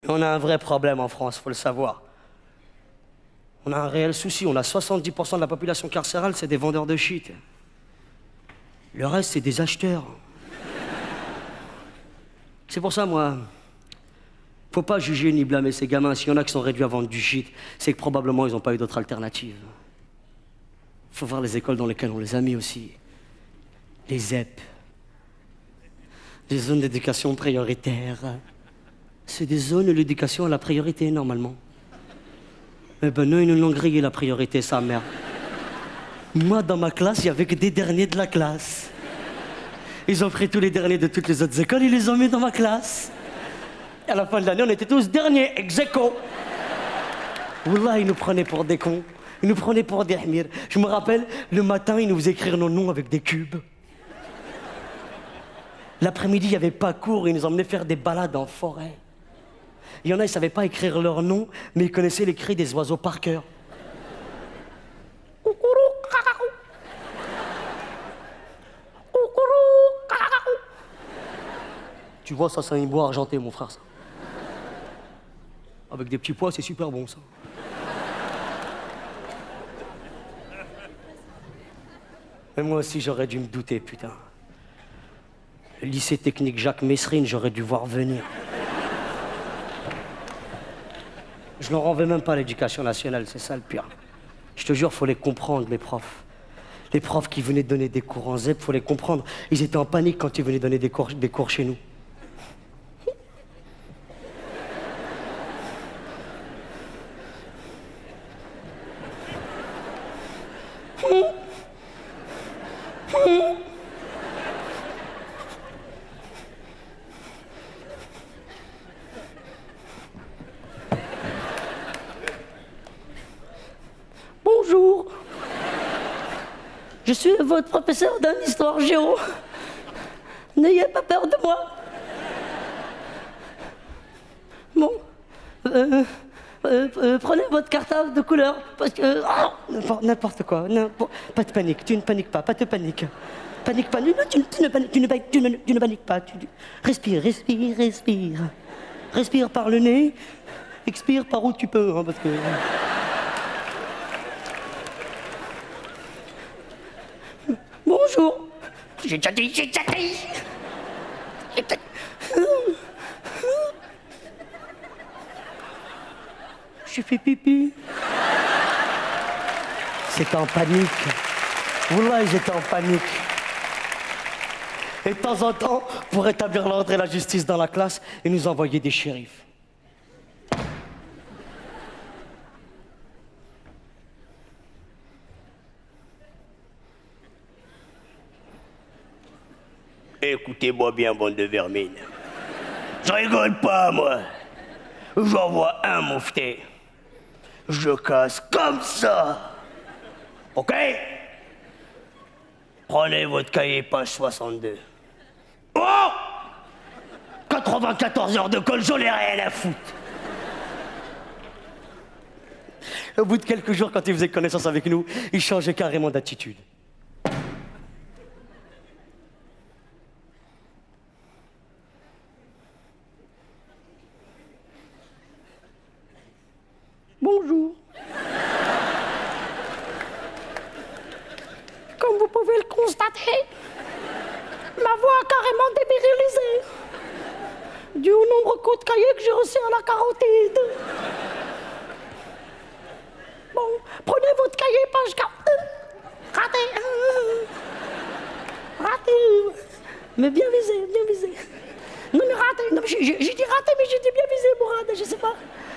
On a un vrai problème en France, faut le savoir. On a un réel souci. On a 70% de la population carcérale, c'est des vendeurs de shit. Le reste, c'est des acheteurs. C'est pour ça, moi, faut pas juger ni blâmer ces gamins. S'il y en a qui sont réduits à vendre du shit, c'est que probablement ils n'ont pas eu d'autre alternative. Faut voir les écoles dans lesquelles on les a mis aussi. Les ZEP. Les zones d'éducation prioritaire. C'est des zones où l'éducation a la priorité, normalement. Eh ben non, ils nous l'ont grillé, la priorité, sa mère. Moi, dans ma classe, il n'y avait que des derniers de la classe. Ils ont pris tous les derniers de toutes les autres écoles, ils les ont mis dans ma classe. À la fin de l'année, on était tous derniers, ex aequo. Wallah, ils nous prenaient pour des cons. Ils nous prenaient pour des hmirs. Je me rappelle, le matin, ils nous faisaient écrire nos noms avec des cubes. L'après-midi, il n'y avait pas cours, ils nous emmenaient faire des balades en forêt. Il y en a, ils ne savaient pas écrire leur nom, mais ils connaissaient les cris des oiseaux par cœur. Tu vois, ça, c'est un hibou argenté, mon frère, ça. Avec des petits pois, c'est super bon, ça. Mais moi aussi, j'aurais dû me douter, putain. Le lycée technique Jacques Messrine, j'aurais dû voir venir. Je n'en renvais même pas à l'éducation nationale, c'est ça le pire. Je te jure, faut les comprendre, les profs. Les profs qui venaient donner des cours en ZEP, faut les comprendre. Ils étaient en panique quand ils venaient donner des cours chez nous. Bonjour. Je suis votre professeur d'histoire géo. N'ayez pas peur de moi. Bon. Prenez votre cartable de couleur, parce que... Oh, n'importe quoi. Pas de panique. Tu ne paniques pas de panique. Panique pas. Non, tu ne paniques pas. Respire. Respire par le nez. Expire par où tu peux, hein, parce que... Bonjour. J'ai déjà dit. J'ai fait pipi. C'était en panique. Wallah, j'étais en panique. Et de temps en temps, pour rétablir l'ordre et la justice dans la classe, ils nous envoyaient des shérifs. Écoutez-moi bien, bande de vermine. Je rigole pas, moi. J'envoie un moufté. Je casse comme ça. OK? Prenez votre cahier, page 62. Oh! 94 heures de colle, j'en ai rien à foutre. Au bout de quelques jours, quand il faisait connaissance avec nous, il changeait carrément d'attitude. Bonjour. Comme vous pouvez le constater, ma voix a carrément dévirilisé dû au nombre de cahiers que j'ai reçus à la carotide. Bon, prenez votre cahier, page 4. Raté. Raté. Mais bien visé. Non mais raté. Non, j'ai dit raté, mais j'ai dit bien visé, Mourad, je sais pas.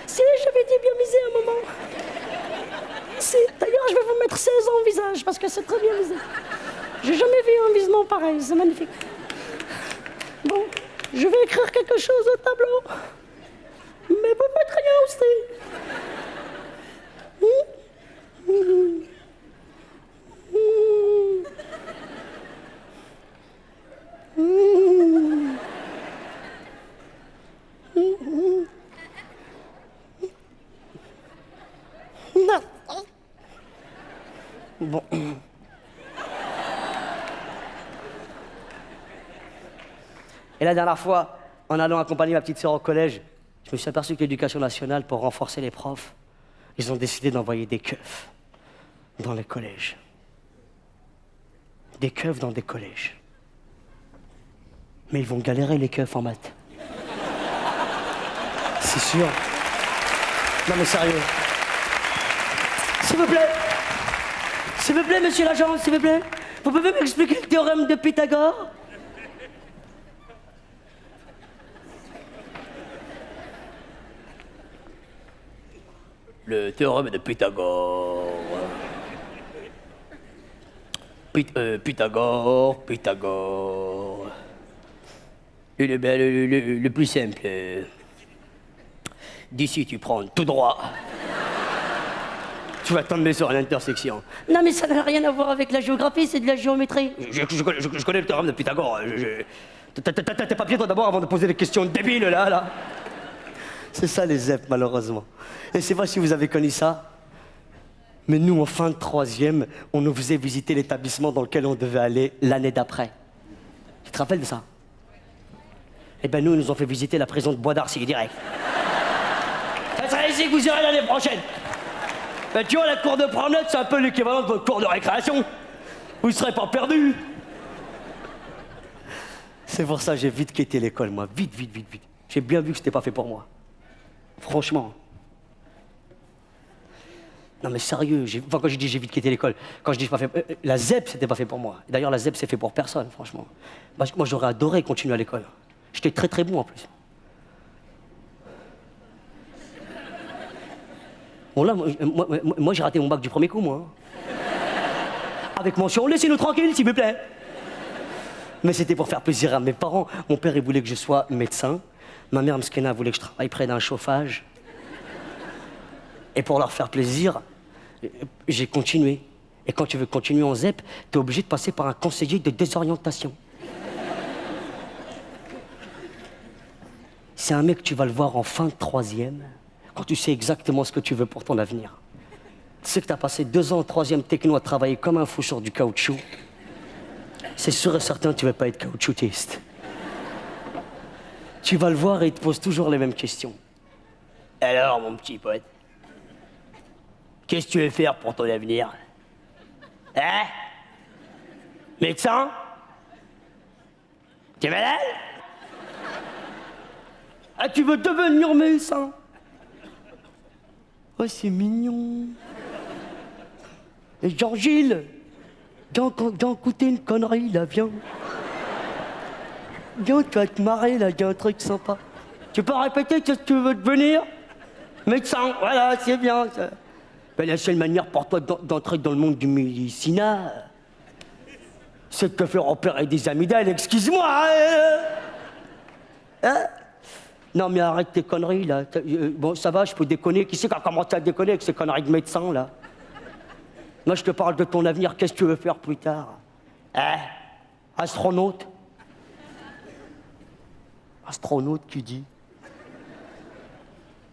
Si, j'avais dit bien visé à un moment. Si, d'ailleurs, je vais vous mettre 16 ans au visage, parce que c'est très bien visé. J'ai jamais vu un visement pareil, c'est magnifique. Bon, je vais écrire quelque chose au tableau. Mais vous faites rien aussi. Bon. Et la dernière fois, en allant accompagner ma petite sœur au collège, Je me suis aperçu que l'Éducation nationale, pour renforcer les profs, ils ont décidé d'envoyer des keufs dans les collèges. Des keufs dans des collèges. Mais ils vont galérer, les keufs, en maths. C'est sûr. Non mais sérieux. S'il vous plaît. S'il vous plaît, monsieur l'agent, s'il vous plaît. Vous pouvez m'expliquer le théorème de Pythagore? Le théorème de Pythagore. Pythagore. Le plus simple. D'ici, tu prends tout droit. Tu vas tomber sur l'intersection. Non mais ça n'a rien à voir avec la géographie, c'est de la géométrie. Je connais le théorème de Pythagore. T'as tes papiers, toi, d'abord, avant de poser des questions débiles, là. C'est ça les ZEP, malheureusement. Et c'est vrai si vous avez connu ça. Mais nous, en fin de troisième, on nous faisait visiter l'établissement dans lequel on devait aller l'année d'après. Tu te rappelles de ça? Eh ben nous, ils nous ont fait visiter la prison de Bois d'Arcy, direct. Ça serait ici que vous irez l'année prochaine. Ben tu vois, la cour de promenade, c'est un peu l'équivalent de votre cour de récréation. Vous ne serez pas perdus. C'est pour ça que j'ai vite quitté l'école, moi. Vite. J'ai bien vu que c'était pas fait pour moi. Franchement. Non mais sérieux, enfin, quand je dis j'ai vite quitté l'école, quand je dis pas fait, la ZEP c'était pas fait pour moi. D'ailleurs la ZEP c'est fait pour personne, franchement. Parce que moi j'aurais adoré continuer à l'école. J'étais très bon en plus. Bon là, moi j'ai raté mon bac du premier coup, moi. Avec mention, laissez-nous tranquilles s'il vous plaît. Mais c'était pour faire plaisir à mes parents. Mon père il voulait que je sois médecin. Ma mère Mskena voulait que je travaille près d'un chauffage. Et pour leur faire plaisir, j'ai continué. Et quand tu veux continuer en ZEP, t'es obligé de passer par un conseiller de désorientation. C'est un mec, tu vas le voir en fin de troisième, quand tu sais exactement ce que tu veux pour ton avenir. Tu sais que t'as passé 2 ans en troisième techno à travailler comme un fou sur du caoutchouc. C'est sûr et certain que tu ne veux pas être caoutchoutiste. Tu vas le voir et il te pose toujours les mêmes questions. Alors, mon petit pote, qu'est-ce que tu veux faire pour ton avenir? Hein? Médecin? T'es malade? Ah, tu veux devenir médecin? Oh, c'est mignon. Et Jean-Gilles, viens écouter une connerie, là, viens. Viens, tu vas te marrer, là, il y a un truc sympa. Tu peux répéter ce que tu veux devenir? Médecin, voilà, c'est bien. Ça. Ben, la seule manière pour toi d'entrer dans le monde du médecine, c'est de te faire opérer des amygdales, excuse-moi. Hein? Non, mais arrête tes conneries, là. Bon, ça va, je peux déconner. Qui c'est qui a commencé à déconner avec ces conneries de médecin, là? Moi, je te parle de ton avenir. Qu'est-ce que tu veux faire plus tard? Hein? Astronaute? Astronaute, tu dis?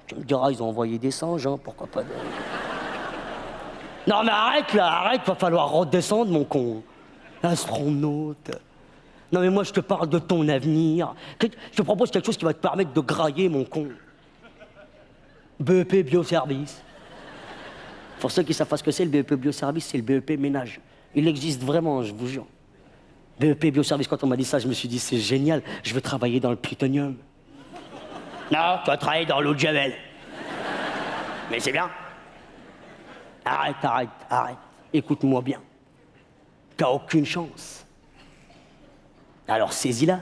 Tu me diras, ils ont envoyé des singes, hein, pourquoi pas de... Non, mais arrête, là, arrête, va falloir redescendre, mon con. Astronaute. Non, mais moi, je te parle de ton avenir. Je te propose quelque chose qui va te permettre de grailler, mon con. BEP Bioservice. Pour ceux qui savent pas ce que c'est, le BEP Bioservice, c'est le BEP ménage. Il existe vraiment, je vous jure. BEP Bioservice, quand on m'a dit ça, je me suis dit, c'est génial, je veux travailler dans le plutonium. Non, tu vas travailler dans l'eau de Javel. Mais c'est bien. Arrête. Écoute-moi bien. T'as aucune chance. Alors saisis-la.